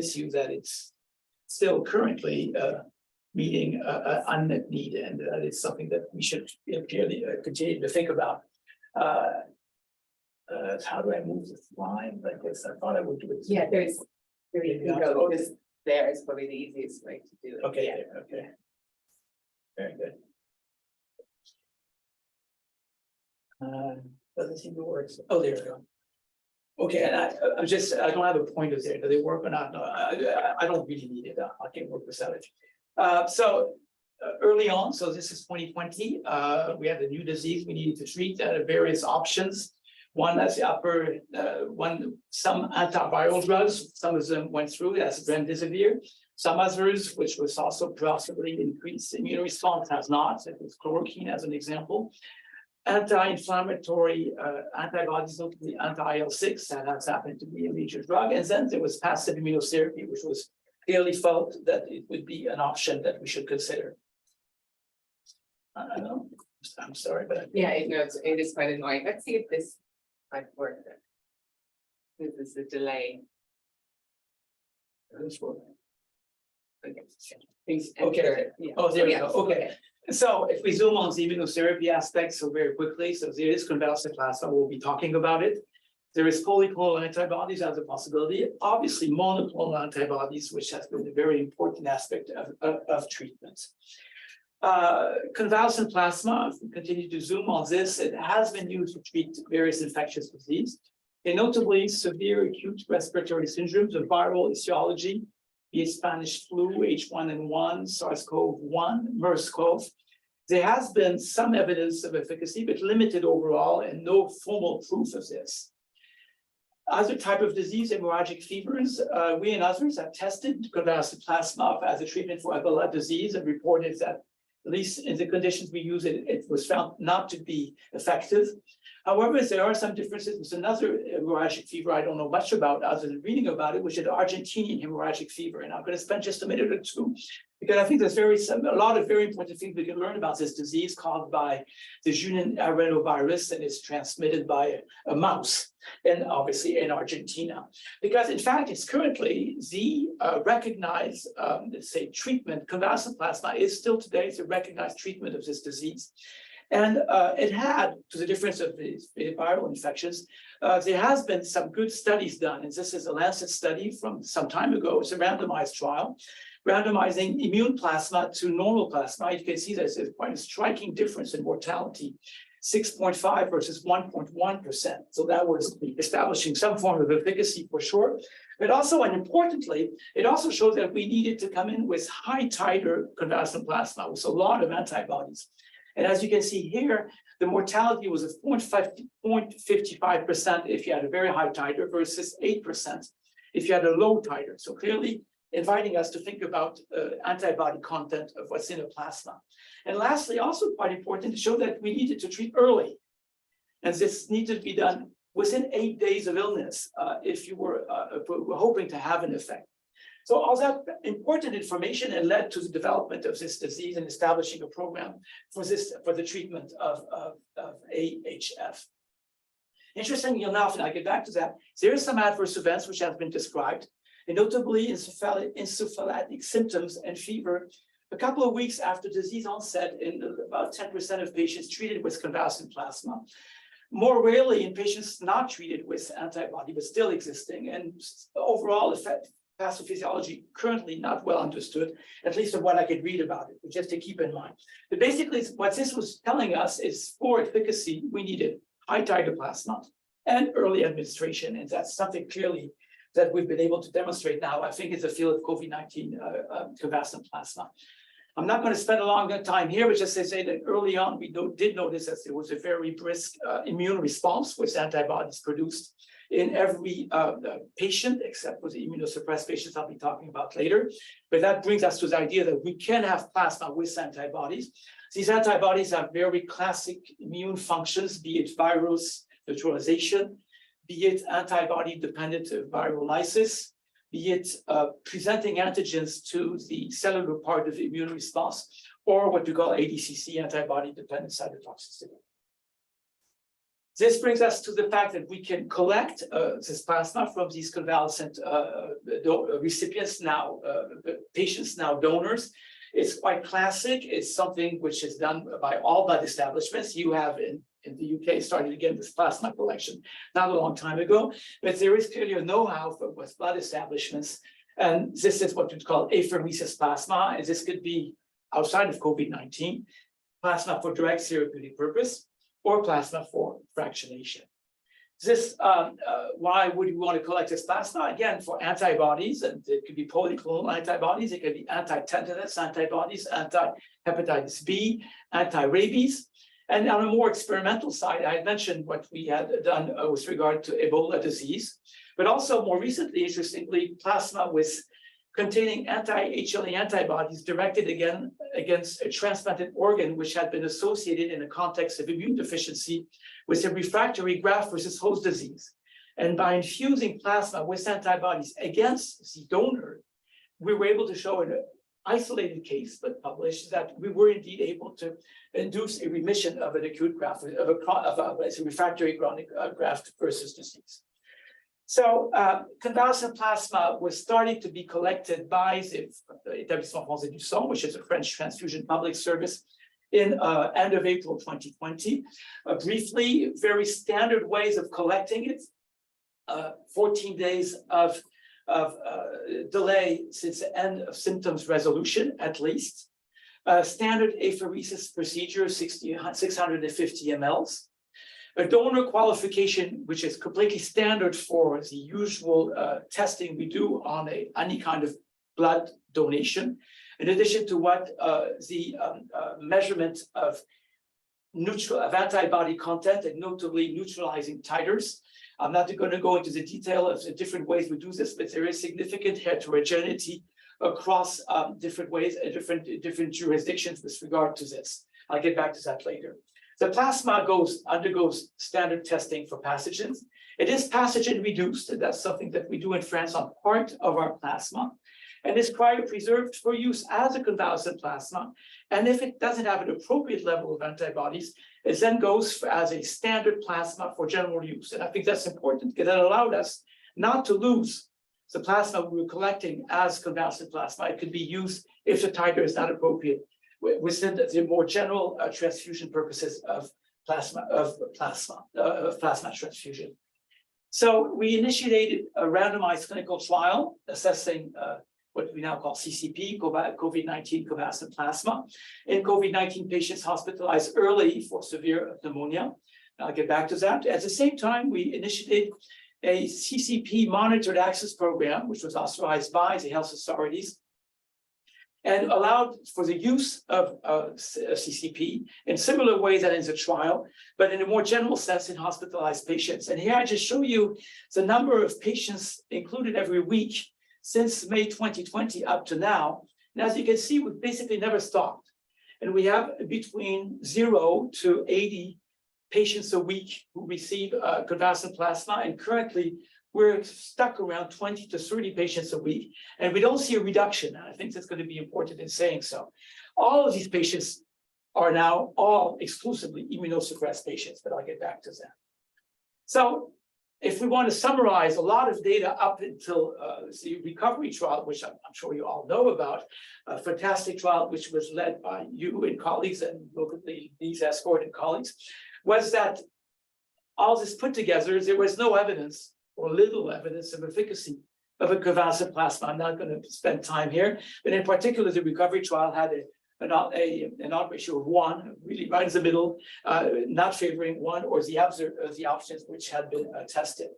issue that it's still currently meeting an unmet need, and that is something that we should clearly continue to think about. How do I move the slide? I guess I thought I would do it. Yeah, there you go, because there is probably the easiest way to do it. Okay, Yeah. okay. Very good. Doesn't seem to work. Oh, there we go. Okay, and I don't have a pointer there. Do they work or not? No, I don't really need it. I can work without it. Early on, so this is 2020. We had a new disease we needed to treat. Various options. One that's the some antiviral drugs. Some of them went through as remdesivir. Some others, which was also possibly increased immune response, has not. It was chloroquine as an example. Anti-inflammatory antibodies, notably anti-IL-6, that has happened to be a major drug. And then there was passive immunotherapy, which was clearly felt that it would be an option that we should consider. I don't know. I'm sorry, but Yeah, it is quite annoying. Let's see if this might work. This is a delay. this one. Okay. Okay. Yeah. Oh, there we go. Yes. Okay. So if we zoom on the immunotherapy aspect, so very quickly, so there is convalescent plasma, we'll be talking about it. There is polyclonal antibodies as a possibility, obviously monoclonal antibodies, which has been a very important aspect of treatment. Convalescent plasma, if we continue to zoom on this, it has been used to treat various infectious diseases, and notably severe acute respiratory syndromes of viral etiology, be it Spanish flu, H1N1, SARS-CoV-1, MERS-CoV. There has been some evidence of efficacy, but limited overall, and no formal proof of this. Other type of disease, hemorrhagic fevers, we and others have tested convalescent plasma as a treatment for Ebola disease and reported that, at least in the conditions we use it, it was found not to be effective. However, there are some differences with another hemorrhagic fever I don't know much about other than reading about it, which is Argentinian hemorrhagic fever. And I'm going to spend just a minute or two, because I think there's a lot of very important things we can learn about this disease caused by the Junin adenovirus, and is transmitted by a mouse, and obviously in Argentina. Because in fact, it's currently the recognized, let's say, treatment. Convalescent plasma is still today the recognized treatment of this disease. And it had, to the difference of the viral infections, there has been some good studies done. And this is a Lancet study from some time ago. It's a randomized trial, randomizing immune plasma to normal plasma. You can see there's quite a striking difference in mortality, 6.5 versus 1.1%. So that was establishing some form of efficacy for sure. But also, and importantly, it also showed that we needed to come in with high titer convalescent plasma with a lot of antibodies. And as you can see here, the mortality was a 0.55% if you had a very high titer versus 8% if you had a low titer. So clearly inviting us to think about antibody content of what's in a plasma. And lastly, also quite important to show that we needed to treat early. And this needed to be done within 8 days of illness if you were hoping to have an effect. So all that important information and led to the development of this disease and establishing a program for the treatment of AHF. Interestingly enough, and I get back to that, there are some adverse events which have been described, and notably encephalitic symptoms and fever a couple of weeks after disease onset in about 10% of patients treated with convalescent plasma. More rarely in patients not treated with antibody, but still existing, and overall effect. Pathophysiology currently not well understood, at least of what I could read about it, but just to keep in mind. But basically, what this was telling us is for efficacy, we needed high titer plasma and early administration. And that's something clearly that we've been able to demonstrate now, I think, in the field of COVID-19 convalescent plasma. I'm not going to spend a long time here, but just to say that early on, we did notice that there was a very brisk immune response with antibodies produced in every patient, except for the immunosuppressed patients I'll be talking about later. But that brings us to the idea that we can have plasma with antibodies. These antibodies have very classic immune functions, be it virus neutralization, be it antibody-dependent viral lysis, be it presenting antigens to the cellular part of the immune response, or what we call ADCC, antibody-dependent cytotoxicity. This brings us to the fact that we can collect this plasma from these convalescent recipients now, patients now donors. It's quite classic. It's something which is done by all blood establishments. You have in the UK started again this plasma collection not a long time ago, but there is clearly a know-how with blood establishments. And this is what we call apheresis plasma, and this could be outside of COVID-19, plasma for direct therapeutic purpose, or plasma for fractionation. This, why would you want to collect this plasma? Again, for antibodies, and it could be polyclonal antibodies, it could be anti-tetanus antibodies, anti-hepatitis B, anti-rabies. And on a more experimental side, I had mentioned what we had done with regard to Ebola disease, but also more recently, interestingly, plasma with containing anti-HLA antibodies directed again against a transplanted organ which had been associated in the context of immune deficiency with a refractory graft versus host disease. And by infusing plasma with antibodies against the donor, we were able to show in an isolated case, but published, that we were indeed able to induce a remission of an acute graft, of a refractory chronic graft versus disease. So convalescent plasma was starting to be collected by the Établissement Français du Sang, which is a French transfusion public service, in end of April 2020. Briefly, very standard ways of collecting it. 14 days of delay since the end of symptoms resolution, at least. Standard apheresis procedure, 650 mLs. A donor qualification, which is completely standard for the usual testing we do on any kind of blood donation, in addition to what the measurement of antibody content and notably neutralizing titers. I'm not going to go into the detail of the different ways we do this, but there is significant heterogeneity across different ways and different jurisdictions with regard to this. I'll get back to that later. The plasma undergoes standard testing for pathogens. It is pathogen reduced, and that's something that we do in France on part of our plasma, and is cryopreserved for use as a convalescent plasma. And if it doesn't have an appropriate level of antibodies, it then goes as a standard plasma for general use. And I think that's important because that allowed us not to lose the plasma we were collecting as convalescent plasma. It could be used if the titer is not appropriate within the more general transfusion purposes of plasma transfusion. So we initiated a randomized clinical trial assessing what we now call CCP, COVID-19 convalescent plasma, in COVID-19 patients hospitalized early for severe pneumonia. I'll get back to that. At the same time, we initiated a CCP monitored access program, which was authorized by the health authorities, and allowed for the use of CCP in similar ways that in the trial, but in a more general sense in hospitalized patients. And here I just show you the number of patients included every week since May 2020 up to now. And as you can see, we've basically never stopped. And we have between 0 to 80 patients a week who receive convalescent plasma, and currently we're stuck around 20 to 30 patients a week, and we don't see a reduction. And I think that's going to be important in saying so. All of these patients are now all exclusively immunosuppressed patients, but I'll get back to that. So if we want to summarize a lot of data up until the recovery trial, which I'm sure you all know about, a fantastic trial which was led by you and colleagues and locally these escort and colleagues, was that all this put together, there was no evidence or little evidence of efficacy of a convalescent plasma. I'm not going to spend time here, but in particular, the recovery trial had an odd ratio of 1, really right in the middle, not favoring one or the options which had been tested.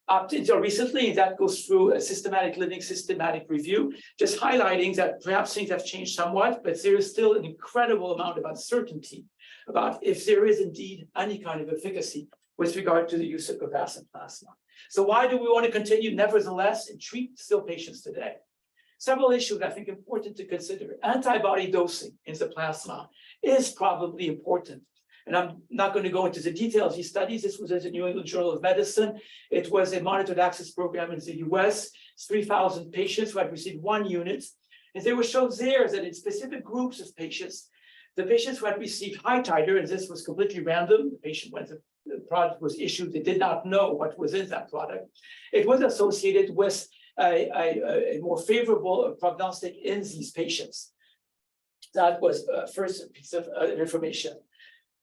Up until recently, that goes through a systematic living, systematic review, just highlighting that perhaps things have changed somewhat, but there is still an incredible amount of uncertainty about if there is indeed any kind of efficacy with regard to the use of convalescent plasma. So why do we want to continue nevertheless and treat still patients today? Several issues I think important to consider. Antibody dosing in the plasma is probably important. And I'm not going to go into the details of these studies. This was in the New England Journal of Medicine. It was a monitored access program in the US, 3,000 patients who had received 1 unit. And they were shown there that in specific groups of patients, the patients who had received high titer, and this was completely random, the patient went to product was issued, they did not know what was in that product. It was associated with a more favorable prognostic in these patients. That was first piece of information.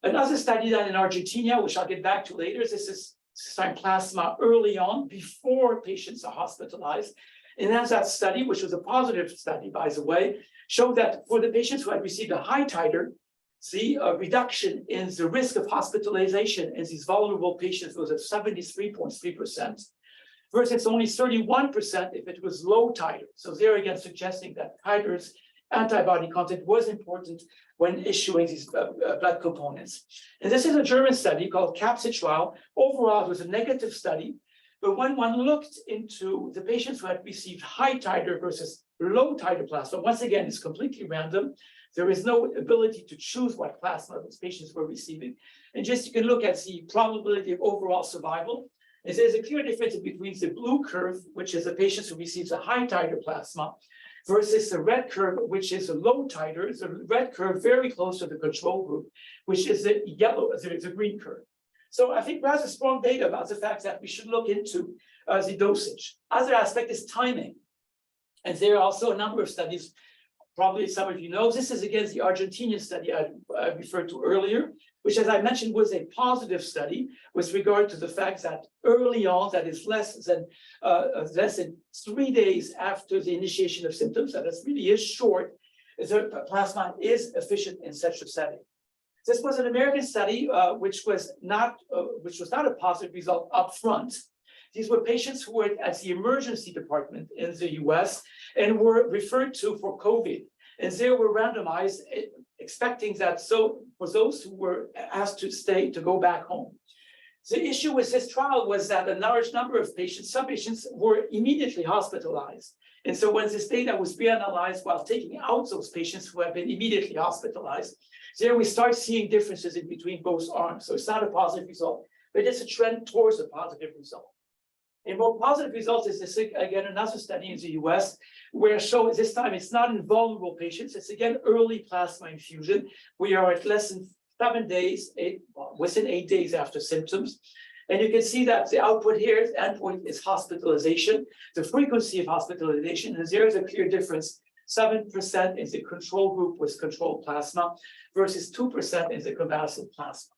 Another study done in Argentina, which I'll get back to later, this is time plasma early on, before patients are hospitalized. And as that study, which was a positive study, by the way, showed that for the patients who had received a high titer, the reduction in the risk of hospitalization in these vulnerable patients was at 73.3%, versus only 31% if it was low titer. So there again, suggesting that titers antibody content was important when issuing these blood components. And this is a German study called CAPSID trial. Overall, it was a negative study, but when one looked into the patients who had received high titer versus low titer plasma, once again, it's completely random. There is no ability to choose what plasma those patients were receiving. And just you can look at the probability of overall survival. And there's a clear difference between the blue curve, which is the patients who receives a high titer plasma, versus the red curve, which is a low titer. It's a red curve very close to the control group, which is the yellow, the green curve. So I think rather strong data about the fact that we should look into the dosage. Other aspect is timing. And there are also a number of studies, probably some of you know. This is again the Argentinian study I referred to earlier, which, as I mentioned, was a positive study with regard to the fact that early on, that is less than 3 days after the initiation of symptoms, that this really is short, the plasma is efficient in such a setting. This was an American study, which was not a positive result up front. These were patients who were at the emergency department in the US and were referred to for COVID. And they were randomized, expecting that for those who were asked to stay, to go back home. The issue with this trial was that a large number of patients, some patients were immediately hospitalized. And so when this data was reanalyzed while taking out those patients who have been immediately hospitalized, there we start seeing differences in between both arms. So it's not a positive result, but it's a trend towards a positive result. A more positive result is this, again, another study in the US, where show this time it's not in vulnerable patients, it's again early plasma infusion. We are at less than 7 days, within 8 days after symptoms. And you can see that the output here, the endpoint is hospitalization, the frequency of hospitalization, and there is a clear difference. 7% in the control group with controlled plasma versus 2% in the convalescent plasma.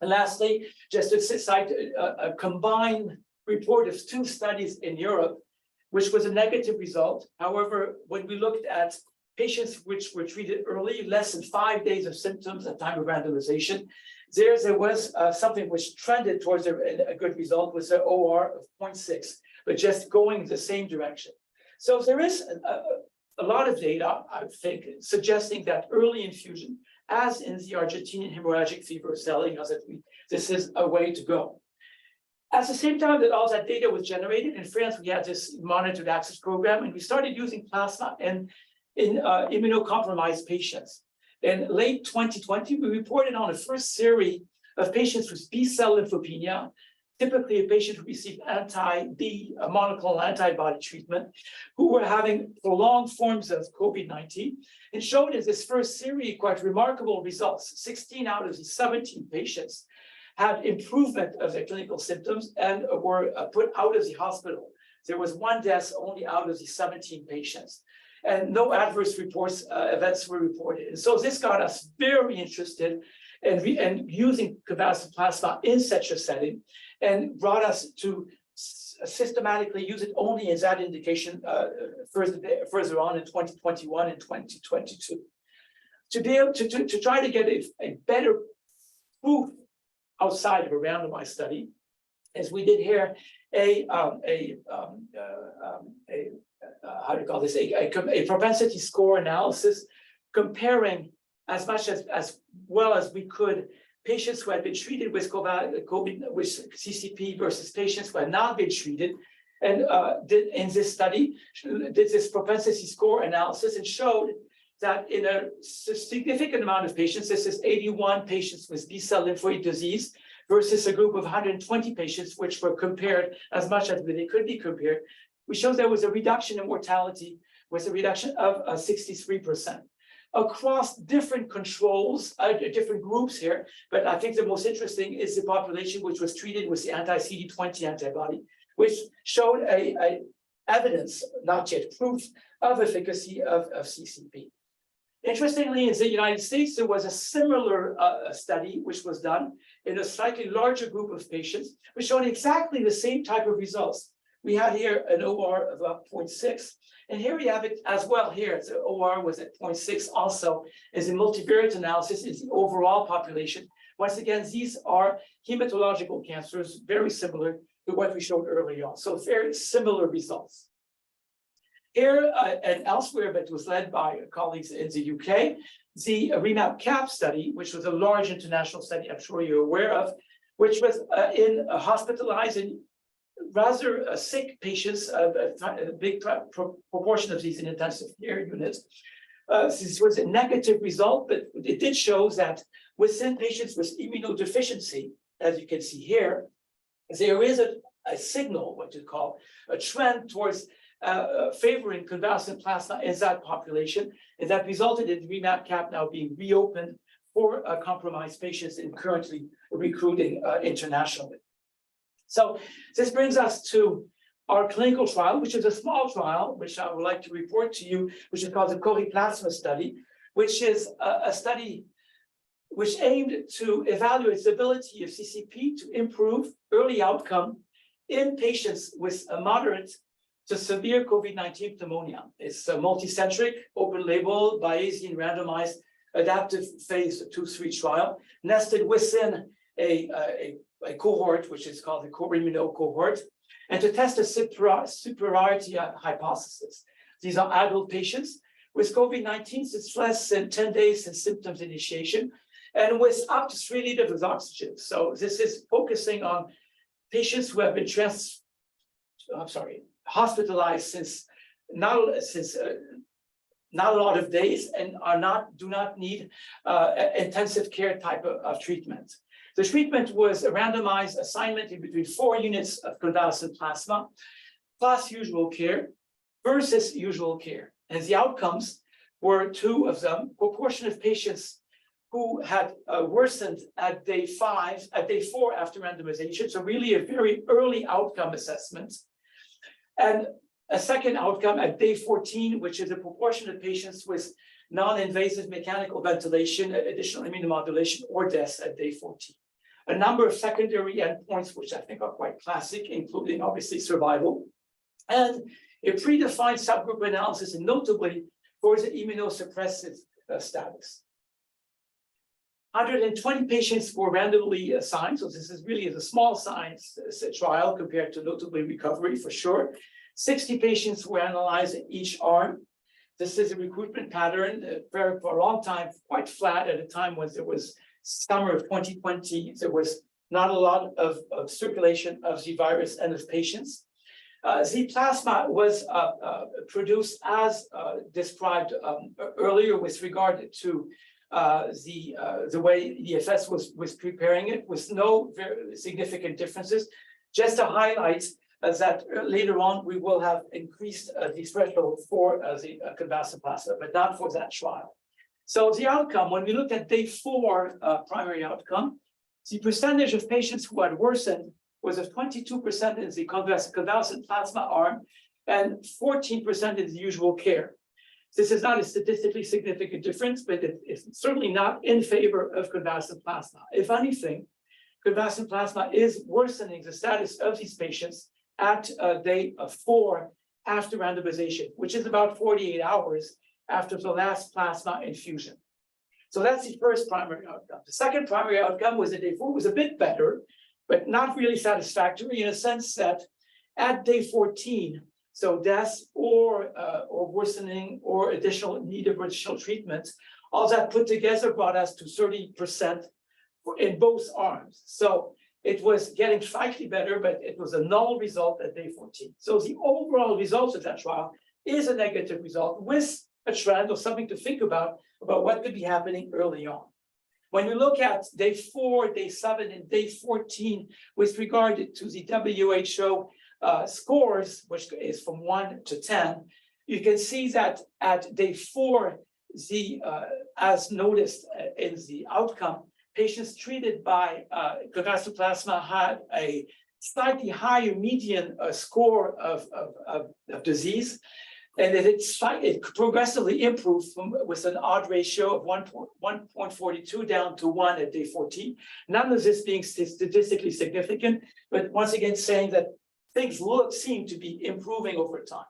And lastly, just to cite a combined report of 2 studies in Europe, which was a negative result. However, when we looked at patients which were treated early, less than 5 days of symptoms at time of randomization, there was something which trended towards a good result with an OR of 0.6, but just going the same direction. So there is a lot of data, I think, suggesting that early infusion, as in the Argentinian hemorrhagic fever, is telling us that this is a way to go. At the same time that all that data was generated, in France, we had this monitored access program, and we started using plasma in immunocompromised patients. In late 2020, we reported on the first series of patients with B-cell lymphopenia, typically a patient who received anti-B monoclonal antibody treatment, who were having prolonged forms of COVID-19, and showed in this first series quite remarkable results. 16 out of the 17 patients had improvement of their clinical symptoms and were put out of the hospital. There was 1 death only out of the 17 patients, and no adverse events were reported. And so this got us very interested in using convalescent plasma in such a setting, and brought us to systematically use it only in that indication further on in 2021 and 2022. To be able to try to get a better proof outside of a randomized study, as we did here, how do you call this, a propensity score analysis, comparing as much as well as we could patients who had been treated with COVID, with CCP versus patients who had not been treated, and did in this study, did this propensity score analysis, and showed that in a significant amount of patients, this is 81 patients with B-cell lymphoid disease versus a group of 120 patients, which were compared as much as they could be compared. We showed there was a reduction in mortality with a reduction of 63%. across different controls, different groups here. But I think the most interesting is the population which was treated with the anti-CD20 antibody, which showed a evidence, not yet proof, of efficacy of CCP. Interestingly, in the United States, there was a similar study which was done in a slightly larger group of patients, which showed exactly the same type of results. We had here an OR of about 0.6, and here we have it as well here. The OR was at 0.6 also, as a multivariate analysis is the overall population. Once again, these are hematological cancers, very similar to what we showed earlier on. So very similar results. Here and elsewhere, but was led by colleagues in the UK, the REMAP-CAP study, which was a large international study, I'm sure you're aware of, which was in hospitalized and rather sick patients, a big proportion of these in intensive care units. This was a negative result, but it did show that within patients with immunodeficiency, as you can see here, there is a signal, what you call a trend towards favoring convalescent plasma in that population, and that resulted in REMAP-CAP now being reopened for compromised patients and currently recruiting internationally. So this brings us to our clinical trial, which is a small trial, which I would like to report to you, which is called the CORIPLASM study, which is a study which aimed to evaluate the ability of CCP to improve early outcome in patients with a moderate to severe COVID-19 pneumonia. It's a multicentric, open-label, Bayesian, randomized, adaptive phase 2-3 trial, nested within a cohort, which is called the CORIMUNO cohort, and to test a superiority hypothesis. These are adult patients with COVID-19 since less than 10 days since symptoms initiation, and with up to 3 liters of oxygen. So this is focusing on patients who have been hospitalized since not a lot of days and do not need intensive care type of treatment. The treatment was a randomized assignment in between 4 units of convalescent plasma plus usual care versus usual care. And the outcomes were 2 of them: proportion of patients who had worsened at day 4 after randomization. So really a very early outcome assessment. And a second outcome at day 14, which is a proportion of patients with non-invasive mechanical ventilation, additional immunomodulation, or deaths at day 14. A number of secondary endpoints, which I think are quite classic, including obviously survival, and a predefined subgroup analysis, and notably for the immunosuppressive status. 120 patients were randomly assigned, so this is really a small science trial compared to notably recovery for sure. 60 patients were analyzed in each arm. This is a recruitment pattern for a long time, quite flat at a time when there was summer of 2020. There was not a lot of circulation of the virus and of patients. The plasma was produced as described earlier with regard to the way the EFS was preparing it, with no very significant differences. Just to highlight that later on we will have increased the threshold for the convalescent plasma, but not for that trial. So the outcome, when we looked at day 4 primary outcome, the percentage of patients who had worsened was of 22% in the convalescent plasma arm and 14% in the usual care. This is not a statistically significant difference, but it's certainly not in favor of convalescent plasma. If anything, convalescent plasma is worsening the status of these patients at day 4 after randomization, which is about 48 hours after the last plasma infusion. So that's the first primary outcome. The second primary outcome was that day 4 was a bit better, but not really satisfactory, in a sense that at day 14, so death or worsening or additional need of additional treatment, all that put together brought us to 30% in both arms. So it was getting slightly better, but it was a null result at day 14. So the overall result of that trial is a negative result with a trend or something to think about what could be happening early on. When we look at day 4, day 7, and day 14 with regard to the WHO scores, which is from 1 to 10, you can see that at day 4, as noticed in the outcome, patients treated by convalescent plasma had a slightly higher median score of disease, and it progressively improved with an odd ratio of 1.42 down to 1 at day 14. None of this being statistically significant, but once again saying that things seem to be improving over time.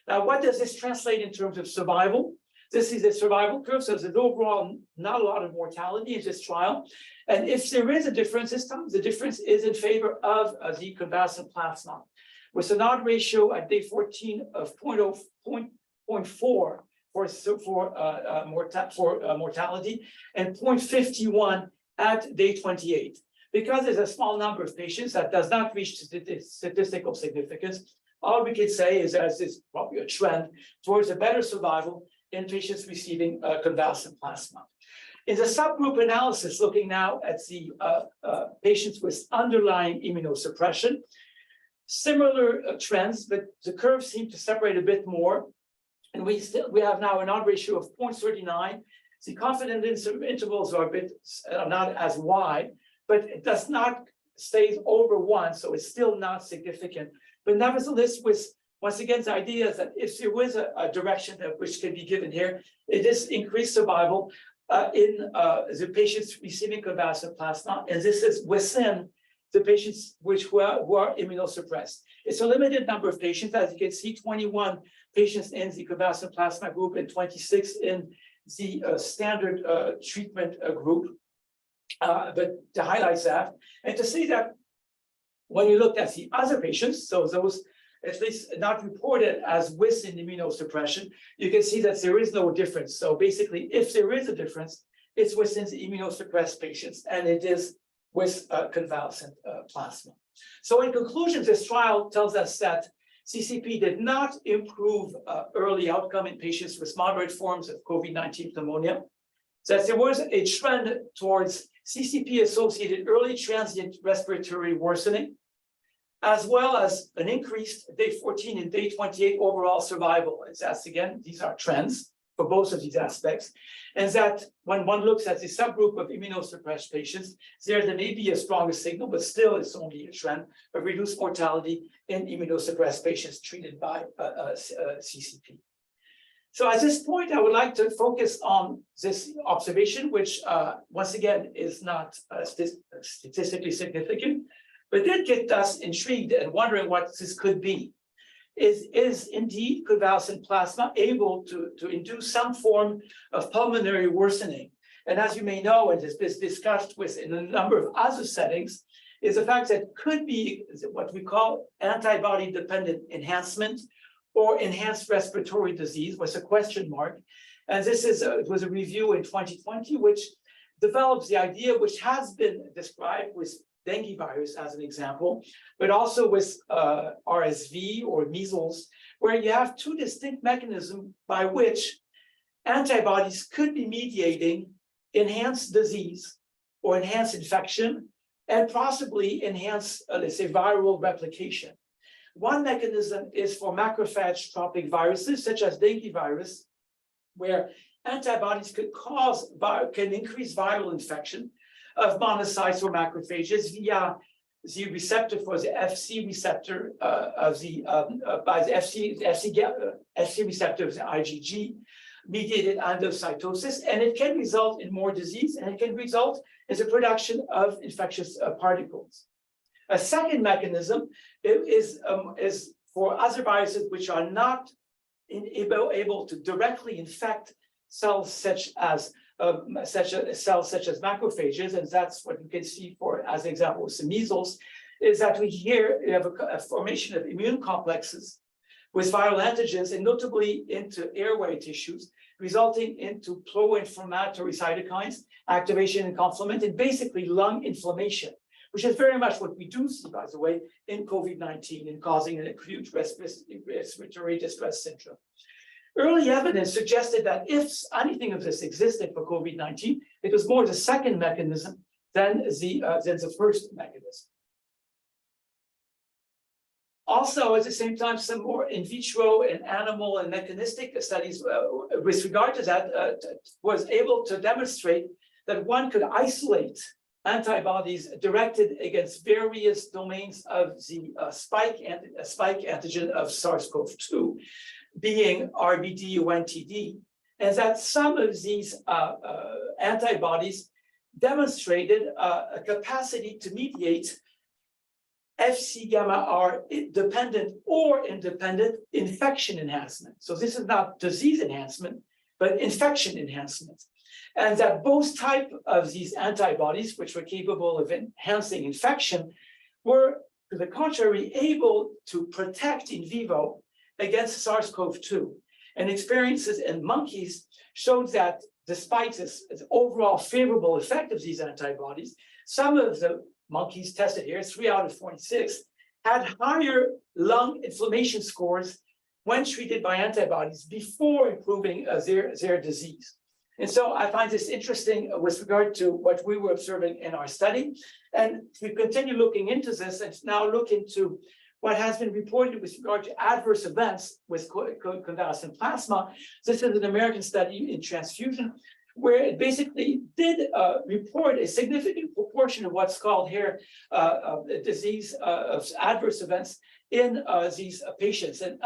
Now, what does this translate in terms of survival? This is a survival curve, so there's overall not a lot of mortality in this trial. And if there is a difference, this time the difference is in favor of the convalescent plasma, with an odd ratio at day 14 of 0.4 for mortality and 0.51 at day 28. Because there's a small number of patients that does not reach statistical significance, all we can say is there's this probably a trend towards a better survival in patients receiving convalescent plasma. In the subgroup analysis, looking now at the patients with underlying immunosuppression, similar trends, but the curves seem to separate a bit more. And we have now an odd ratio of 0.39. The confidence intervals are not as wide, but it does not stay over 1, so it's still not significant. But nevertheless, with once again, the idea is that if there was a direction which can be given here, it is increased survival in the patients receiving convalescent plasma, and this is within the patients who are immunosuppressed. It's a limited number of patients, as you can see, 21 patients in the convalescent plasma group and 26 in the standard treatment group. But to highlight that, and to say that when you look at the other patients, so those at least not reported as with immunosuppression, you can see that there is no difference. So basically, if there is a difference, it's within the immunosuppressed patients, and it is with convalescent plasma. So in conclusion, this trial tells us that CCP did not improve early outcome in patients with moderate forms of COVID-19 pneumonia, that there was a trend towards CCP-associated early transient respiratory worsening, as well as an increased day 14 and day 28 overall survival. And that's again, these are trends for both of these aspects. And that when one looks at the subgroup of immunosuppressed patients, there may be a stronger signal, but still it's only a trend of reduced mortality in immunosuppressed patients treated by CCP. So at this point, I would like to focus on this observation, which once again is not statistically significant, but did get us intrigued and wondering what this could be. Is indeed convalescent plasma able to induce some form of pulmonary worsening? And as you may know, and has been discussed in a number of other settings, is the fact that could be what we call antibody-dependent enhancement or enhanced respiratory disease, was a question mark. And this was a review in 2020, which develops the idea, which has been described with dengue virus as an example, but also with RSV or measles, where you have two distinct mechanisms by which antibodies could be mediating enhanced disease or enhanced infection and possibly enhanced, let's say, viral replication. One mechanism is for macrophage tropic viruses, such as dengue virus, where antibodies can increase viral infection of monocytes or macrophages via the receptor for the FC receptor by the FC receptor of the IgG mediated endocytosis, and it can result in more disease, and it can result in the production of infectious particles. A second mechanism is for other viruses which are not able to directly infect cells such as macrophages, and that's what you can see for as an example with the measles, is that we have a formation of immune complexes with viral antigens, and notably into airway tissues, resulting into pro-inflammatory cytokines, activation and complement, and basically lung inflammation, which is very much what we do see, by the way, in COVID-19 and causing an acute respiratory distress syndrome. Early evidence suggested that if anything of this existed for COVID-19, it was more the second mechanism than the first mechanism. Also, at the same time, some more in vitro and animal and mechanistic studies with regard to that was able to demonstrate that one could isolate antibodies directed against various domains of the spike antigen of SARS-CoV-2, being RBD-UNTD, and that some of these antibodies demonstrated a capacity to mediate Fc gamma R dependent or independent infection enhancement. So this is not disease enhancement, but infection enhancement. And that both types of these antibodies, which were capable of enhancing infection, were, to the contrary, able to protect in vivo against SARS-CoV-2. And experiences in monkeys showed that despite this overall favorable effect of these antibodies, some of the monkeys tested here, 3 out of 46, had higher lung inflammation scores when treated by antibodies before improving their disease. And so I find this interesting with regard to what we were observing in our study. And we continue looking into this and now look into what has been reported with regard to adverse events with convalescent plasma. This is an American study in transfusion, where it basically did report a significant proportion of what's called here disease of adverse events in these patients, and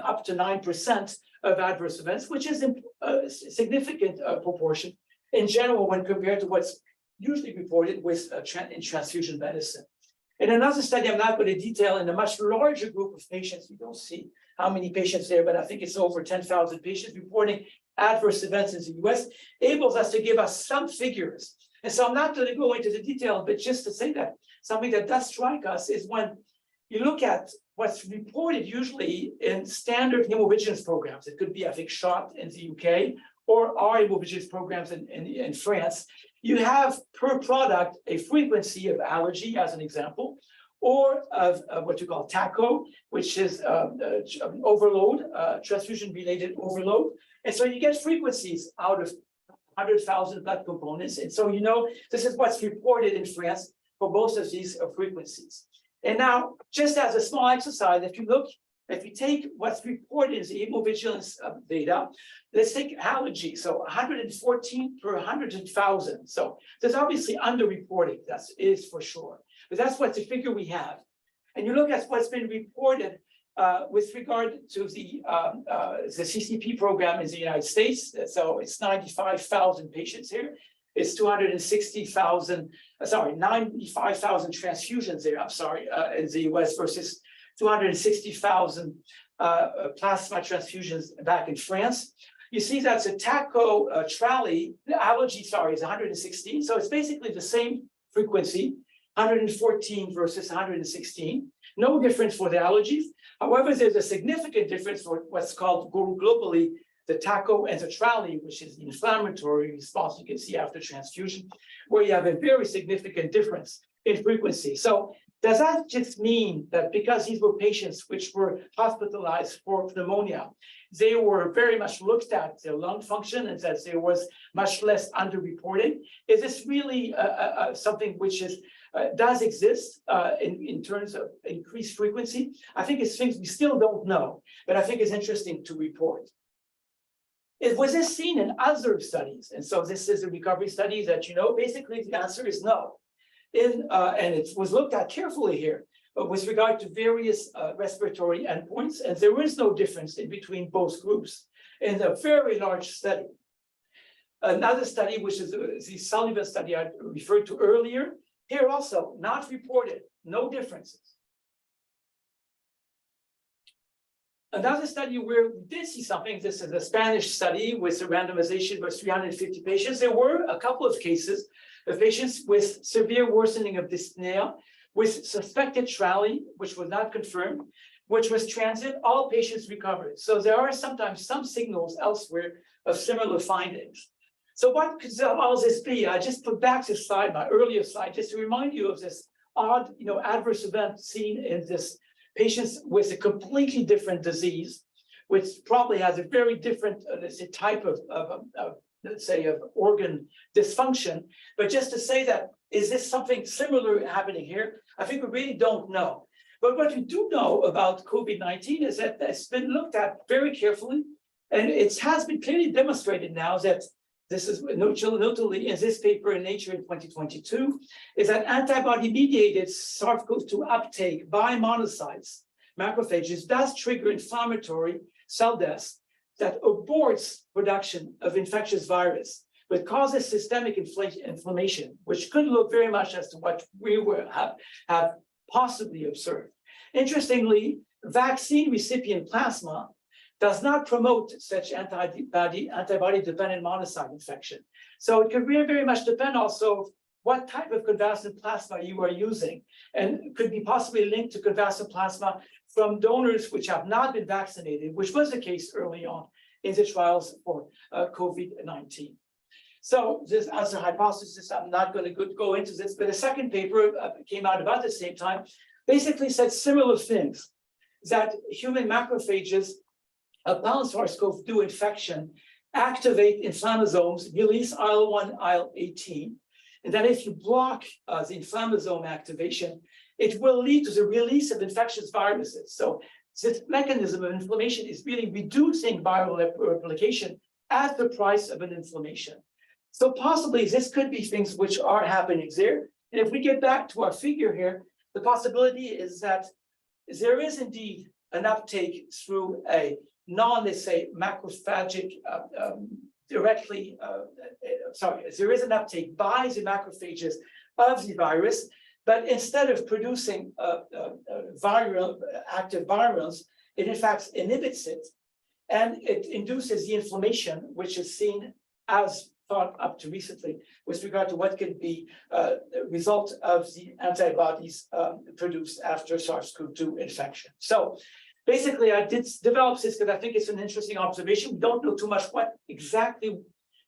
up to 9% of adverse events, which is a significant proportion in general when compared to what's usually reported with in transfusion medicine. In another study, I'm not going to detail, in a much larger group of patients, we don't see how many patients there, but I think it's over 10,000 patients reporting adverse events in the US, enables us to give us some figures. And so I'm not going to go into the detail, but just to say that something that does strike us is when you look at what's reported usually in standard hemovigilance programs. It could be, I think, SHOT in the UK or our hemovigilance programs in France. You have per product a frequency of allergy, as an example, or of what you call TACO, which is overload, transfusion-related overload. And so you get frequencies out of 100,000 blood components. And so, you know, this is what's reported in France for both of these frequencies. And now, just as a small exercise, if you take what's reported as the hemovigilance data, let's take allergy. So 114 per 100,000. So there's obviously underreporting, that is for sure. But that's what the figure we have. And you look at what's been reported with regard to the CCP program in the United States. So it's 95,000 patients here. It's 95,000 transfusions there, in the US versus 260,000 plasma transfusions back in France. You see that's a TACO trally, the allergy, is 116. So it's basically the same frequency, 114 versus 116. No difference for the allergies. However, there's a significant difference for what's called globally the TACO and the trally, which is the inflammatory response you can see after transfusion, where you have a very significant difference in frequency. So does that just mean that because these were patients which were hospitalized for pneumonia, they were very much looked at their lung function and that there was much less underreporting? Is this really something which is does exist in terms of increased frequency? I think it's things we still don't know, but I think it's interesting to report. Was this seen in other studies? And so this is a recovery study that, you know, basically the answer is no. And it was looked at carefully here, but with regard to various respiratory endpoints, and there is no difference in between both groups in a very large study. Another study, which is the Sullivan study I referred to earlier, here also not reported, no differences. Another study where we did see something, this is a Spanish study with a randomization of 350 patients. There were a couple of cases of patients with severe worsening of dyspnea, with suspected trally, which was not confirmed, which was transient. All patients recovered. So there are sometimes some signals elsewhere of similar findings. So what could all this be? I just put back this slide, my earlier slide, just to remind you of this odd, adverse event seen in this patients with a completely different disease, which probably has a very different, let's say, type of let's say, of organ dysfunction. But just to say that, is this something similar happening here? I think we really don't know. But what we do know about COVID-19 is that it's been looked at very carefully, and it has been clearly demonstrated now that this is notably in this paper in Nature in 2022, is that antibody-mediated SARS-CoV-2 uptake by monocytes, macrophages, does trigger inflammatory cell death that aborts production of infectious virus, but causes systemic inflammation, which could look very much as to what we have possibly observed. Interestingly, vaccine recipient plasma does not promote such antibody-dependent monocyte infection. So it could very much depend also what type of convalescent plasma you are using, and could be possibly linked to convalescent plasma from donors which have not been vaccinated, which was the case early on in the trials for COVID-19. So this as a hypothesis, I'm not going to go into this, but a second paper came out about the same time, basically said similar things, that human macrophages upon SARS-CoV-2 infection activate inflammasomes, release IL-1, IL-18, and then if you block the inflammasome activation, it will lead to the release of infectious viruses. So this mechanism of inflammation is really reducing viral replication at the price of an inflammation. So possibly this could be things which are happening there. And if we get back to our figure here, the possibility is that there is indeed an uptake through a let's say, macrophagic there is an uptake by the macrophages of the virus, but instead of producing active virals, it in fact inhibits it, and it induces the inflammation, which is seen as thought up to recently with regard to what could be the result of the antibodies produced after SARS-CoV-2 infection. So basically, I did develop this because I think it's an interesting observation. We don't know too much what exactly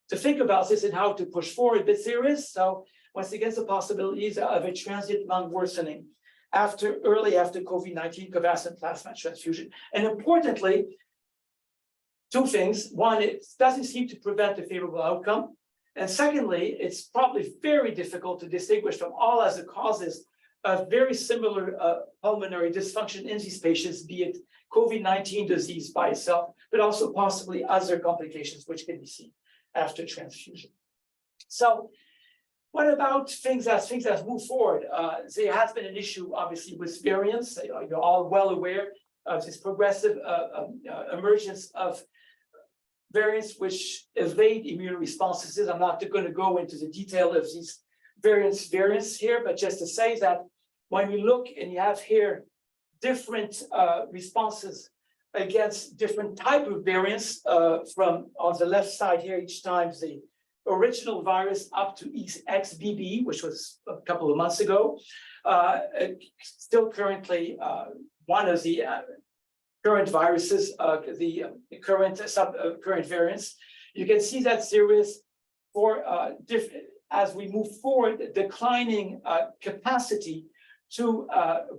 to think about this and how to push forward, but there is, so once again, the possibilities of a transient lung worsening early after COVID-19 convalescent plasma transfusion. And importantly, two things. One, it doesn't seem to prevent a favorable outcome. And secondly, it's probably very difficult to distinguish from all other causes of very similar pulmonary dysfunction in these patients, be it COVID-19 disease by itself, but also possibly other complications which can be seen after transfusion. So what about things as move forward? There has been an issue, obviously, with variants. You're all well aware of this progressive emergence of variants which evade immune responses. I'm not going to go into the detail of these variants here, but just to say that when we look and you have here different responses against different type of variants from on the left side here, each time the original virus up to XBB, which was a couple of months ago, still currently one of the current viruses, the current variants. You can see that there is, for as we move forward, declining capacity to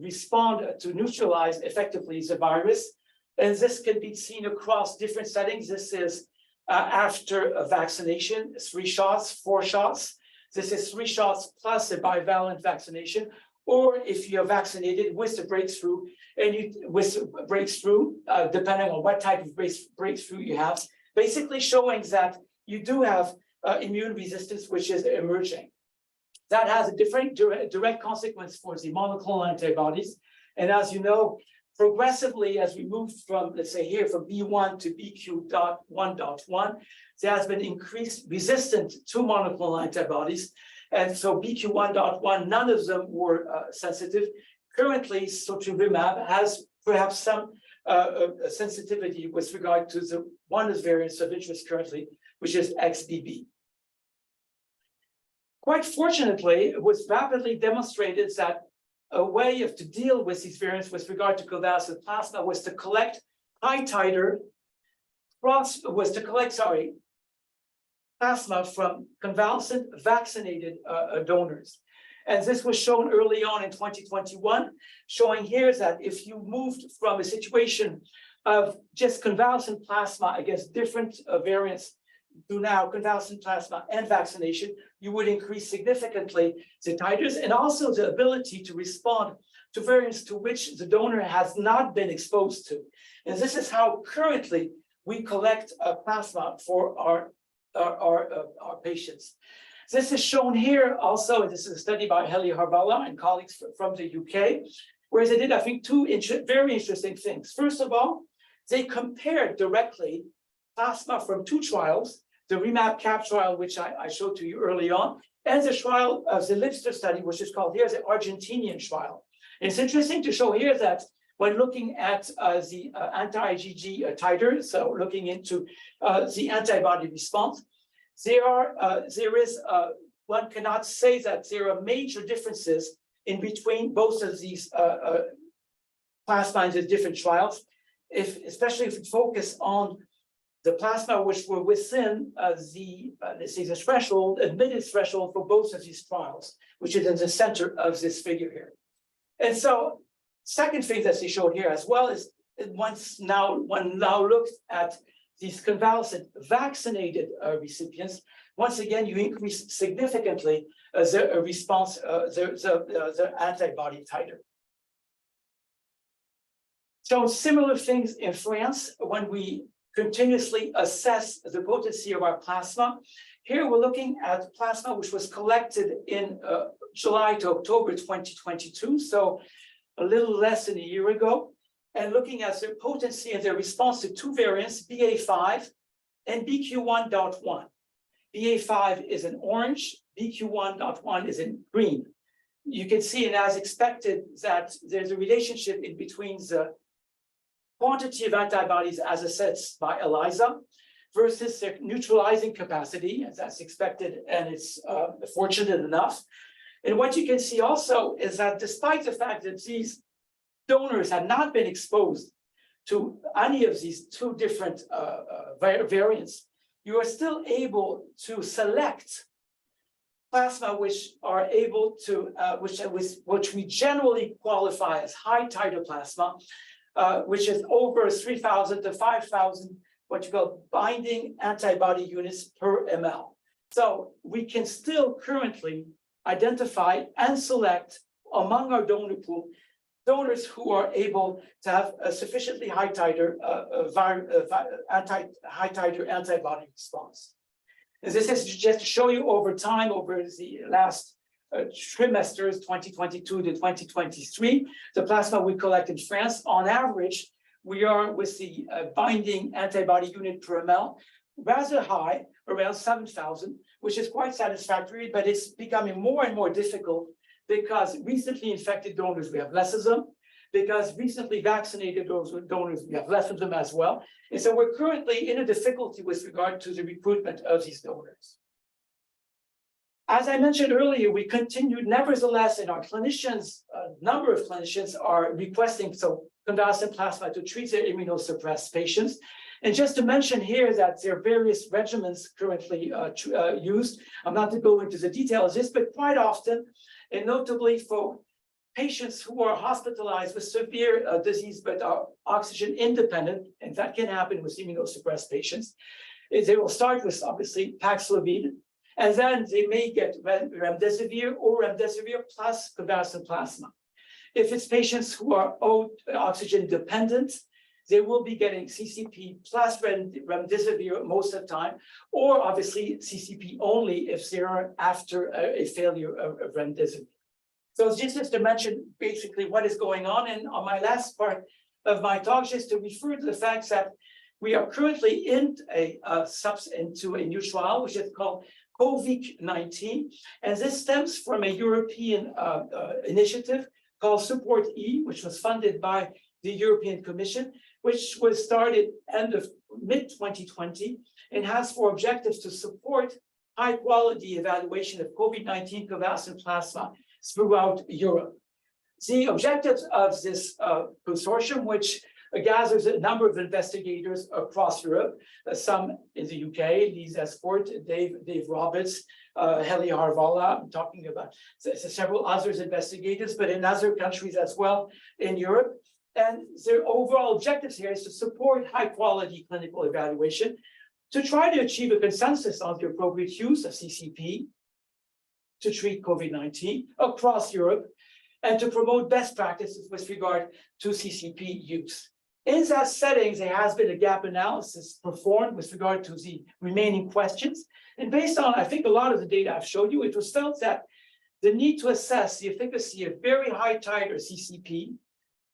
respond to neutralize effectively the virus. And this can be seen across different settings. This is after a vaccination, 3 shots, 4 shots. This is 3 shots plus a bivalent vaccination, or if you're vaccinated with the breakthrough, and depending on what type of breakthrough you have, basically showing that you do have immune resistance, which is emerging. That has a different direct consequence for the monoclonal antibodies. And as you know, progressively, as we move from, let's say here, from B1 to BQ.1.1, there has been increased resistance to monoclonal antibodies. And so BQ1.1, none of them were sensitive. Currently, sotrovimab has perhaps some sensitivity with regard to one of the variants of interest currently, which is XBB. Quite fortunately, it was rapidly demonstrated that a way to deal with these variants with regard to convalescent plasma was to collect high titer plasma from convalescent vaccinated donors. And this was shown early on in 2021, showing here that if you moved from a situation of just convalescent plasma against different variants to now convalescent plasma and vaccination, you would increase significantly the titers and also the ability to respond to variants to which the donor has not been exposed to. And this is how currently we collect plasma for our patients. This is shown here also. This is a study by Heli Harbala and colleagues from the UK, where they did, I think, two very interesting things. First of all, they compared directly plasma from two trials, the REMAP-CAP trial, which I showed to you early on, and the trial of the Lipster study, which is called here the Argentinian trial. And it's interesting to show here that when looking at the anti-IgG titer, so looking into the antibody response, one cannot say that there are major differences in between both of these plasma in the different trials, especially if we focus on the plasma which were within the threshold, admitted threshold for both of these trials, which is in the center of this figure here. And so, second thing that they showed here as well is one now looks at these convalescent vaccinated recipients. Once again, you increase significantly the response, the antibody titer. So similar things in France when we continuously assess the potency of our plasma. Here we're looking at plasma which was collected in July to October 2022, so a little less than a year ago, and looking at their potency and their response to two variants, BA5 and BQ1.1. BA5 is in orange, BQ1.1 is in green. You can see, and as expected, that there's a relationship in between the quantity of antibodies as assessed by ELISA versus their neutralizing capacity, as that's expected, and it's fortunate enough. And what you can see also is that despite the fact that these donors had not been exposed to any of these two different variants, you are still able to select plasma which are able to, which we generally qualify as high titer plasma, which is over 3,000 to 5,000, what you call binding antibody units per ml. So we can still currently identify and select among our donor pool donors who are able to have a sufficiently high titer antibody response. And this is just to show you over time, over the last trimesters, 2022 to 2023, the plasma we collect in France, on average, we are with the binding antibody unit per ml, rather high, around 7,000, which is quite satisfactory, but it's becoming more and more difficult because recently infected donors, we have less of them, because recently vaccinated donors, we have less of them as well. And so we're currently in a difficulty with regard to the recruitment of these donors. As I mentioned earlier, we continued, nevertheless, and our clinicians, a number of clinicians are requesting convalescent plasma to treat their immunosuppressed patients. And just to mention here that there are various regimens currently used. I'm not to go into the details of this, but quite often, and notably for patients who are hospitalized with severe disease but are oxygen independent, and that can happen with immunosuppressed patients, they will start with obviously Paxlovid, and then they may get remdesivir or remdesivir plus convalescent plasma. If it's patients who are oxygen dependent, they will be getting CCP plus remdesivir most of the time, or obviously CCP only if they are after a failure of remdesivir. So just to mention basically what is going on, and on my last part of my talk, just to refer to the fact that we are currently into a new trial, which is called COVID-19, and this stems from a European initiative called Support E, which was funded by the European Commission, which was started end of mid-2020 and has for objectives to support high-quality evaluation of COVID-19 convalescent plasma throughout Europe. The objectives of this consortium, which gathers a number of investigators across Europe, some in the UK, Lise Esport, Dave Roberts, Heli Harvala, I'm talking about several others investigators, but in other countries as well in Europe. And their overall objectives here is to support high quality clinical evaluation, to try to achieve a consensus on the appropriate use of CCP to treat COVID-19 across Europe, and to promote best practices with regard to CCP use. In that setting, there has been a gap analysis performed with regard to the remaining questions. And based on, I think, a lot of the data I've showed you, it was felt that the need to assess the efficacy of very high titer CCP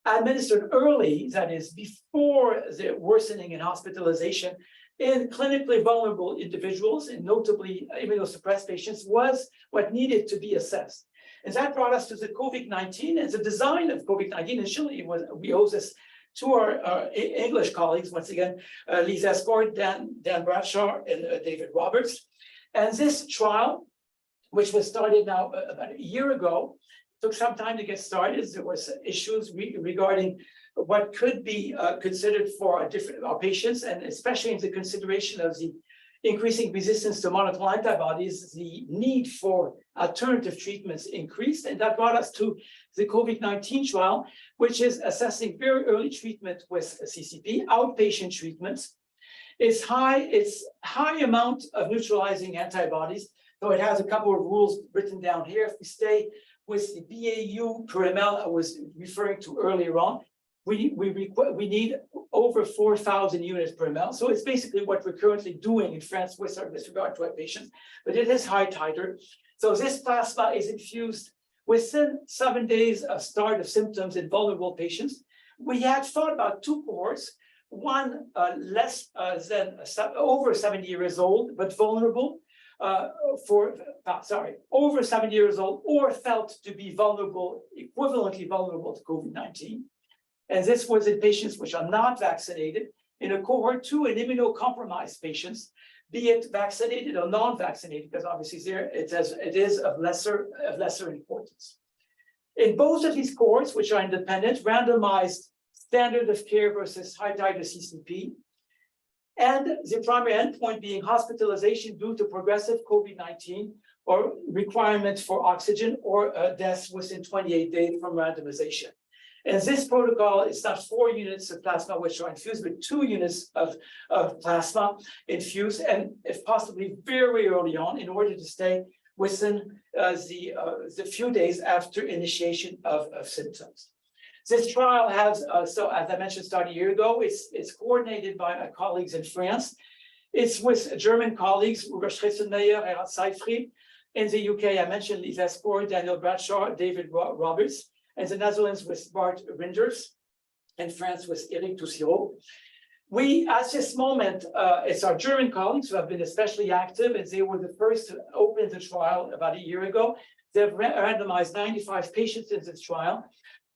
administered early, that is, before the worsening and hospitalization in clinically vulnerable individuals, and notably immunosuppressed patients, was what needed to be assessed. And that brought us to the COVID-19 and the design of COVID-19. Initially, we owe this to our English colleagues, once again, Lisa Escort, Dan Bradshaw, and David Roberts. And this trial, which was started now about a year ago, took some time to get started. There was issues regarding what could be considered for our patients, and especially in the consideration of the increasing resistance to monoclonal antibodies, the need for alternative treatments increased, and that brought us to the COVID-19 trial, which is assessing very early treatment with CCP, outpatient treatments. It's high amount of neutralizing antibodies, though it has a couple of rules written down here. If we stay with the BAU per ml I was referring to earlier on, we need over 4,000 units per ml. So it's basically what we're currently doing in France with regard to our patients, but it is high titer. So this plasma is infused within 7 days of start of symptoms in vulnerable patients. We had thought about two cohorts, one less than over 70 years old, but vulnerable, over 70 years old or felt to be vulnerable, equivalently vulnerable to COVID-19. And this was in patients which are not vaccinated. In a cohort 2, in immunocompromised patients, be it vaccinated or non-vaccinated, because obviously there it is of lesser importance. In both of these cohorts, which are independent, randomized standard of care versus high titer CCP, and the primary endpoint being hospitalization due to progressive COVID-19 or requirement for oxygen or deaths within 28 days from randomization. And this protocol is not 4 units of plasma which are infused, but 2 units of plasma infused, and if possibly very early on, in order to stay within the few days after initiation of symptoms. This trial has, so as I mentioned, started a year ago. It's coordinated by my colleagues in France. It's with German colleagues, Uwe Schritzenmeyer, Gerhard Seifried. In the UK, I mentioned Lisa Escort, Daniel Bradshaw, David Roberts. And the Netherlands with Bart Rinders, and France with Eric Toussireau. We, at this moment, it's our German colleagues who have been especially active, and they were the first to open the trial about a year ago. They've randomized 95 patients in this trial.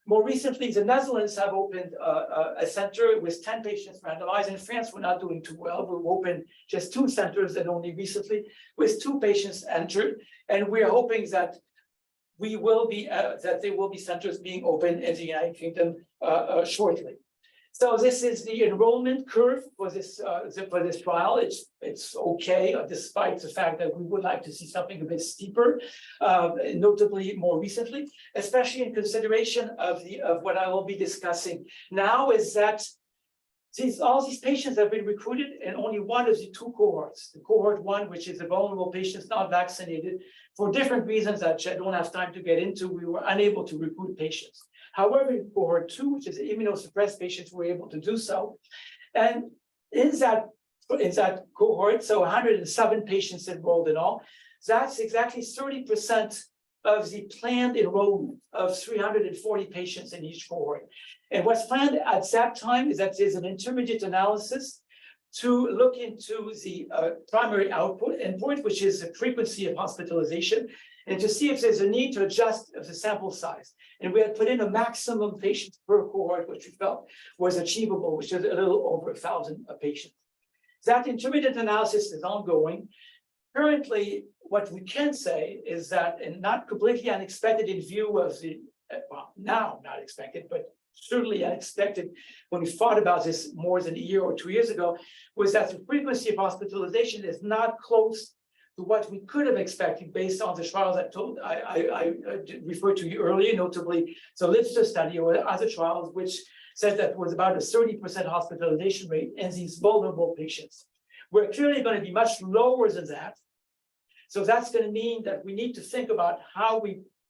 More recently, the Netherlands have opened a center with 10 patients randomized. In France, we're not doing too well. We've opened just 2 centers, and only recently, with 2 patients entered. And we are hoping that there will be centers being opened in the United Kingdom shortly. So this is the enrollment curve for this trial. It's okay, despite the fact that we would like to see something a bit steeper, notably more recently, especially in consideration of what I will be discussing now, is that all these patients have been recruited in only one of the 2 cohorts. The cohort 1, which is the vulnerable patients not vaccinated, for different reasons that I don't have time to get into, we were unable to recruit patients. However, in cohort 2, which is immunosuppressed patients, we were able to do so. And in that cohort, so 107 patients enrolled in all, that's exactly 30% of the planned enrollment of 340 patients in each cohort. And what's planned at that time is that there's an intermediate analysis to look into the primary output endpoint, which is the frequency of hospitalization, and to see if there's a need to adjust the sample size. And we had put in a maximum patients per cohort, which we felt was achievable, which is a little over 1,000 patients. That intermediate analysis is ongoing. Currently, what we can say is that, and not completely unexpected in view of the, well, now not expected, but certainly unexpected when we thought about this more than a year or 2 years ago, was that the frequency of hospitalization is not close to what we could have expected based on the trials I referred to you earlier, notably the literature study or other trials, which said that was about a 30% hospitalization rate in these vulnerable patients. We're clearly going to be much lower than that. So that's going to mean that we need to think about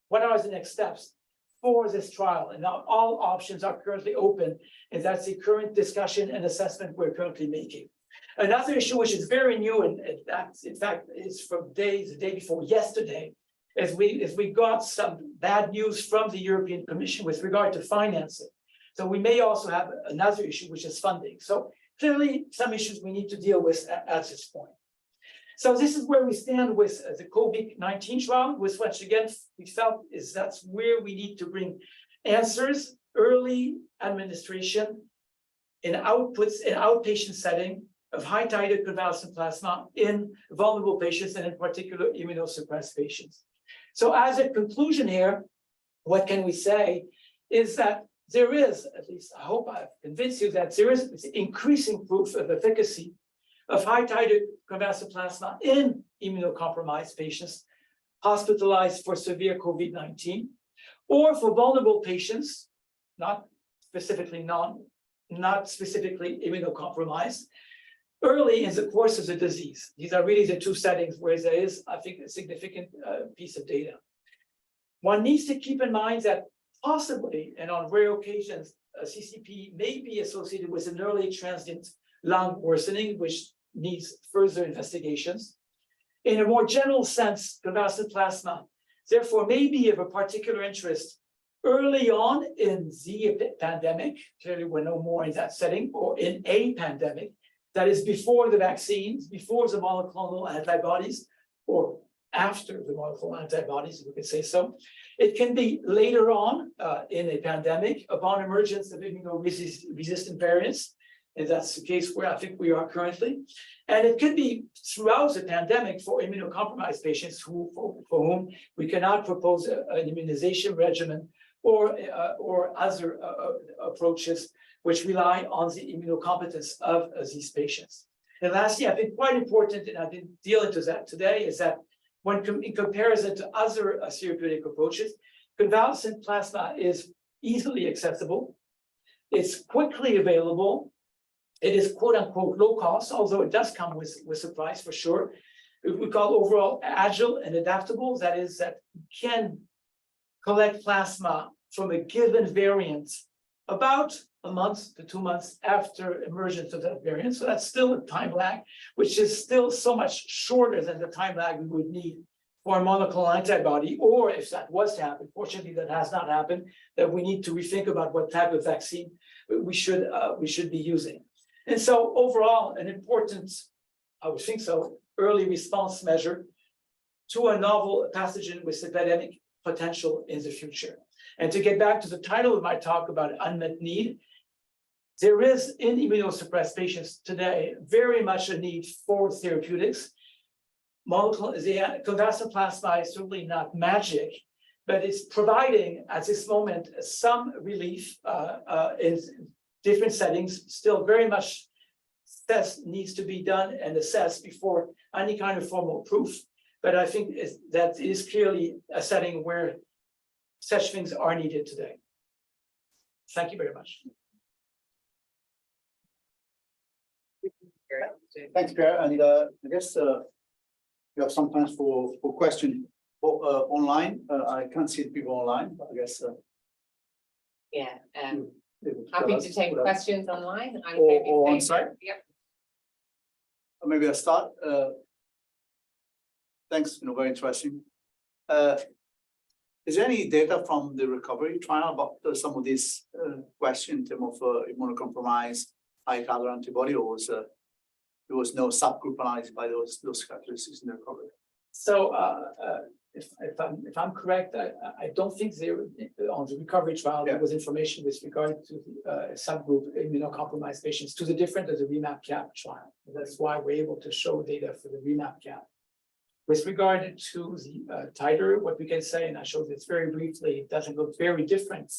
what are the next steps for this trial. And now all options are currently open, and that's the current discussion and assessment we're currently making. Another issue which is very new, and that's in fact is from the day before yesterday, is we got some bad news from the European Commission with regard to financing. So we may also have another issue, which is funding. So clearly some issues we need to deal with at this point. So this is where we stand with the COVID-19 trial, with which again, we felt is that's where we need to bring answers, early administration in outputs, in outpatient setting of high titer convalescent plasma in vulnerable patients, and in particular immunosuppressed patients. So as a conclusion here, what can we say is that there is, at least I hope I've convinced you, that there is increasing proof of efficacy of high titer convalescent plasma in immunocompromised patients hospitalized for severe COVID-19, or for vulnerable patients, not specifically immunocompromised, early in the course of the disease. These are really the two settings where there is, I think, a significant piece of data. One needs to keep in mind that possibly, and on rare occasions, a CCP may be associated with an early transient lung worsening, which needs further investigations. In a more general sense, convalescent plasma, therefore, may be of a particular interest early on in the pandemic. Clearly, we're no more in that setting, or in a pandemic. That is before the vaccines, before the monoclonal antibodies, or after the monoclonal antibodies, if we could say so. It can be later on in a pandemic, upon emergence of immunoresistant variants, and that's the case where I think we are currently. And it could be throughout the pandemic for immunocompromised patients for whom we cannot propose an immunization regimen or other approaches which rely on the immunocompetence of these patients. And lastly, I think quite important, and I've been dealing to that today, is that when in comparison to other therapeutic approaches, convalescent plasma is easily accessible, it's quickly available, it is quote unquote low cost, although it does come with a price for sure. We call overall agile and adaptable, that is, that can collect plasma from a given variant about a month to 2 months after emergence of that variant. So that's still a time lag, which is still so much shorter than the time lag we would need for a monoclonal antibody, or if that was to happen, fortunately that has not happened, that we need to rethink about what type of vaccine we should be using. And so overall, an important, I would think so, early response measure to a novel pathogen with epidemic potential in the future. And to get back to the title of my talk about unmet need, there is in immunosuppressed patients today very much a need for therapeutics. The convalescent plasma is certainly not magic, but it's providing at this moment some relief in different settings. Still very much needs to be done and assessed before any kind of formal proof. But I think that is clearly a setting where such things are needed today. Thank you very much. Thanks, Pierre. And I guess we have some time for question online. I can't see the people online, but I guess. Yeah, happy to take questions online. Or on site. Yep. Maybe I'll start. Thanks, very interesting. Is there any data from the recovery trial about some of these questions in terms of immunocompromised high titer antibody, or there was no subgroup analysis by those characteristics in the recovery? So if I'm correct, I don't think there on the recovery trial there was information with regard to the subgroup immunocompromised patients, to the different of the REMAP-CAP trial. That's why we're able to show data for the REMAP-CAP. With regard to the titer, what we can say, and I showed this very briefly, it doesn't look very different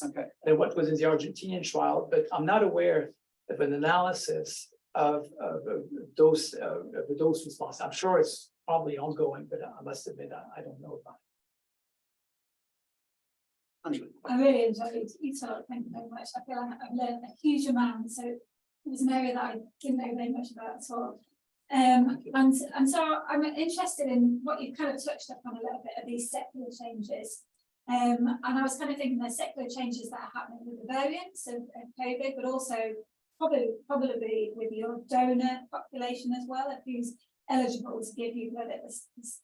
than what was in the Argentinian trial, but I'm not aware of an analysis of dose response. I'm sure it's probably ongoing, but I must admit I don't know about it. I really enjoyed your talk. Thank you very much. I feel like I've learned a huge amount. So it was an area that I didn't know very much about at all. And so I'm interested in what you've kind of touched upon a little bit of these secular changes And I was kind of thinking there's secular changes that are happening with the variants of COVID, but also probably with your donor population as well, of who's eligible to give you blood at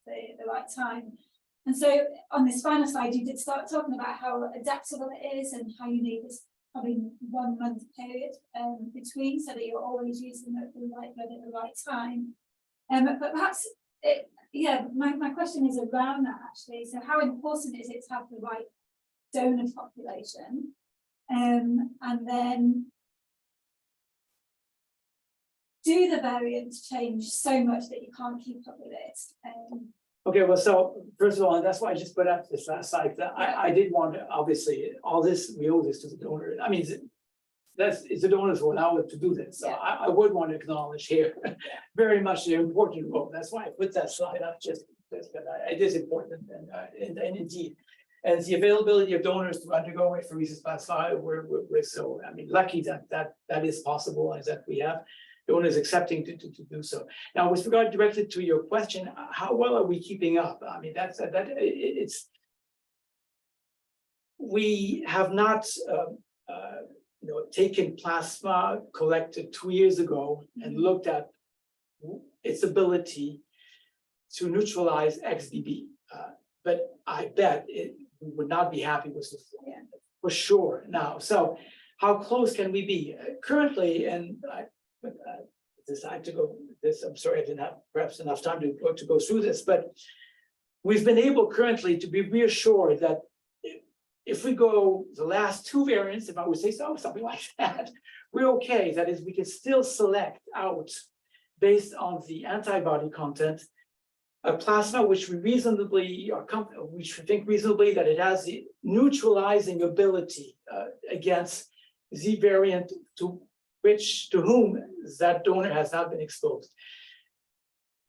the right time. And so on this final slide, you did start talking about how adaptable it is and how you need this probably 1 month period between, so that you're always using the right blood at the right time. But perhaps, my question is around that actually. So how important is it to have the right donor population? And then, do the variants change so much that you can't keep up with it? Okay, well, so first of all, and that's why I just put up this last slide, that I did want to, obviously, all this, we owe this to the donor. I mean, it's the donors who allow it to do this. So I would want to acknowledge here very much the important role. That's why I put that slide up, just because it is important, and indeed. And the availability of donors to undergo apheresis plasma, we're so, I mean, lucky that is possible, and that we have donors accepting to do so. Now, with regard directly to your question, how well are we keeping up? I mean, we have not taken plasma collected 2 years ago and looked at its ability to neutralize XBB. But I bet we would not be happy with this for sure now. So how close can we be? Currently, and I decide to go this, I'm sorry, I didn't have perhaps enough time to go through this, but we've been able currently to be reassured that if we go the last 2 variants, if I would say so, something like that, we're okay. That is, we can still select out based on the antibody content a plasma which we reasonably which we think reasonably that it has the neutralizing ability against the variant to whom that donor has not been exposed.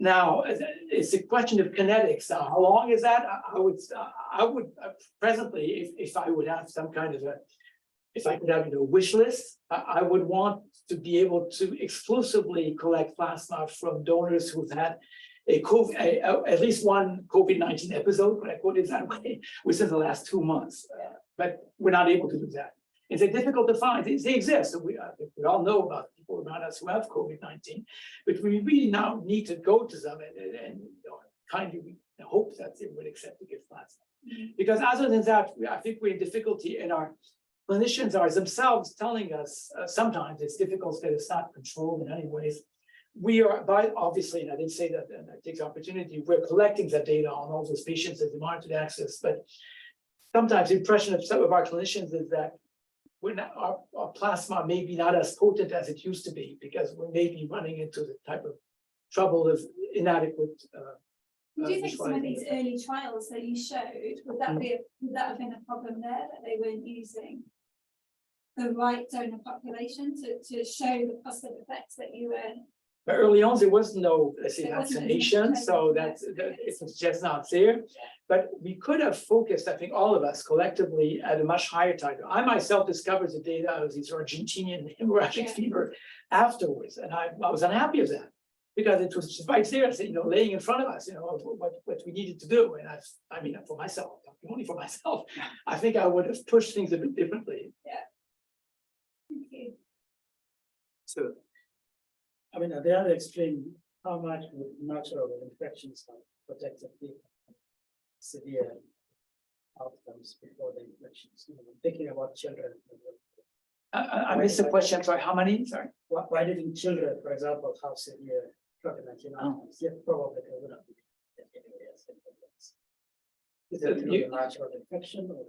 Now, it's a question of kinetics. Now, how long is that? I would presently, if I would have some kind of if I could have a wish list, I would want to be able to exclusively collect plasma from donors who've had at least one COVID-19 episode, but I quote it that way, within the last 2 months. But we're not able to do that. It's difficult to find. They exist. We all know about people around us who have COVID-19, but we really now need to go to them and kindly hope that they would accept to give plasma. Because other than that, I think we're in difficulty, and our clinicians are themselves telling us sometimes it's difficult that it's not controlled in any ways. We are, obviously, and I didn't say that, and I take the opportunity, we're collecting that data on all those patients that demand to access, but sometimes the impression of some of our clinicians is that we're not, our plasma may be not as potent as it used to be, because we may be running into the type of trouble of inadequate. Do you think some of these early trials that you showed, would that have been a problem there, that they weren't using the right donor population to show the positive effects that you were? But early on, there was no, let's say, vaccination, so it was just not there. But we could have focused, I think, all of us collectively at a much higher titer. I myself discovered the data of this Argentinian hemorrhagic fever afterwards, and I was unhappy with that, because it was right there, laying in front of us, what we needed to do. And I mean, for myself, only for myself, I think I would have pushed things a bit differently. Yeah. Thank you. So, I mean, at the other extreme, how much would natural infections have protected people from severe outcomes before the infections? Thinking about children. I missed the question. Sorry, how many? Sorry. Why didn't children, for example, have severe COVID-19 outcomes? Yet probably they would have been anyway as infections. Is it through a natural infection or?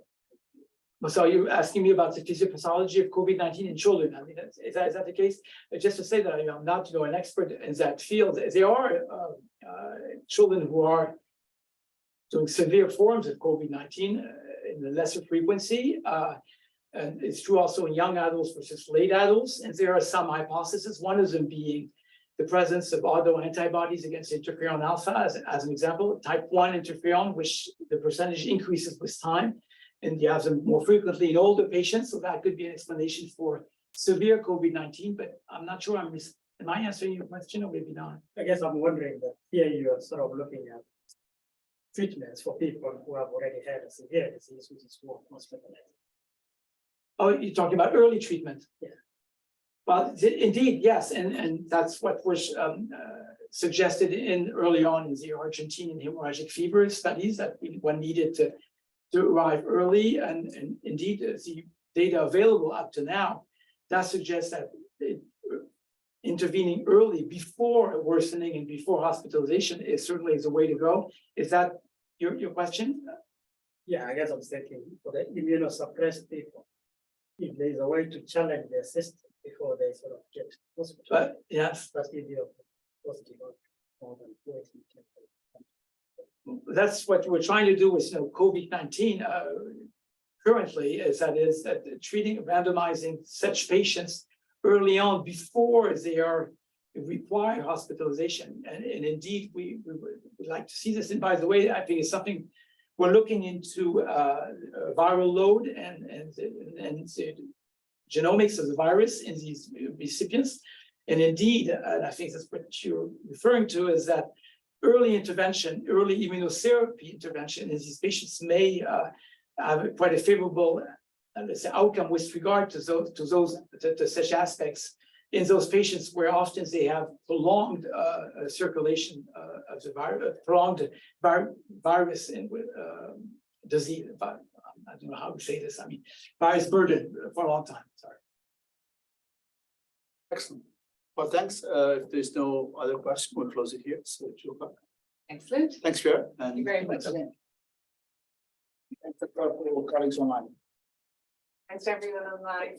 So you're asking me about the physiopathology of COVID-19 in children. I mean, is that the case? Just to say that I'm not an expert in that field. There are children who are doing severe forms of COVID-19 in a lesser frequency. And it's true also in young adults versus late adults. And there are some hypotheses, one of them being the presence of autoantibodies against interferon alpha, as an example, type 1 interferon, which the percentage increases with time. And you have them more frequently in older patients, so that could be an explanation for severe COVID-19. But I'm not sure am I answering your question, or maybe not? I guess I'm wondering that here you are sort of looking at treatments for people who have already had a severe disease, which is more hospitalized. Oh, you're talking about early treatment? Yeah. Well, indeed, yes, and that's what was suggested in early on in the Argentine hemorrhagic fever studies, that one needed to arrive early, and indeed the data available up to now, that suggests that intervening early before worsening and before hospitalization is certainly the way to go. Is that your question? Yeah, I guess I'm thinking for the immunosuppressed people, if there's a way to challenge their system before they sort of get hospitalized. But yes, That's give you a positive outcome more than waiting. that's what we're trying to do with COVID-19 currently, is that treating, randomizing such patients early on before they are require hospitalization. And indeed, we would like to see this. And by the way, I think it's something we're looking into viral load and the genomics of the virus in these recipients. And indeed, and I think that's what you're referring to, is that early intervention, early immunotherapy intervention in these patients may have quite a favorable let's say, outcome with regard to such aspects in those patients where often they have prolonged circulation of the virus, prolonged virus and disease. I don't know how to say this. I mean, virus burden for a long time. Sorry. Excellent. Well, thanks. If there's no other question, we'll close it here. So, Excellent. thanks, Pierre. Thank you very much. Thanks to our colleagues online. Thanks to everyone online.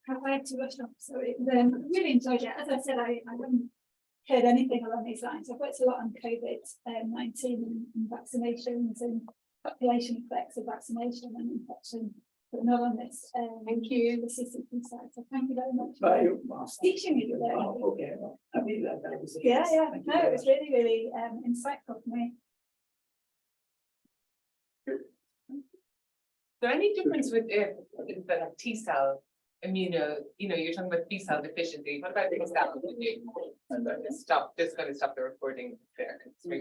I had to rush off, so really enjoyed it. As I said, I haven't heard anything along these lines. I've worked a lot on COVID-19 and vaccinations and population effects of vaccination and infection, but not on this. Thank you. The CCP side. So thank you very much But for teaching me today. oh, okay. Well, I mean, that was Yeah, yeah. Thank you No, very it was much. really insightful for me. Is there any difference with the T cell you're talking about B cell deficiency? What about T cell? Just gonna stop the recording there. Just make sure.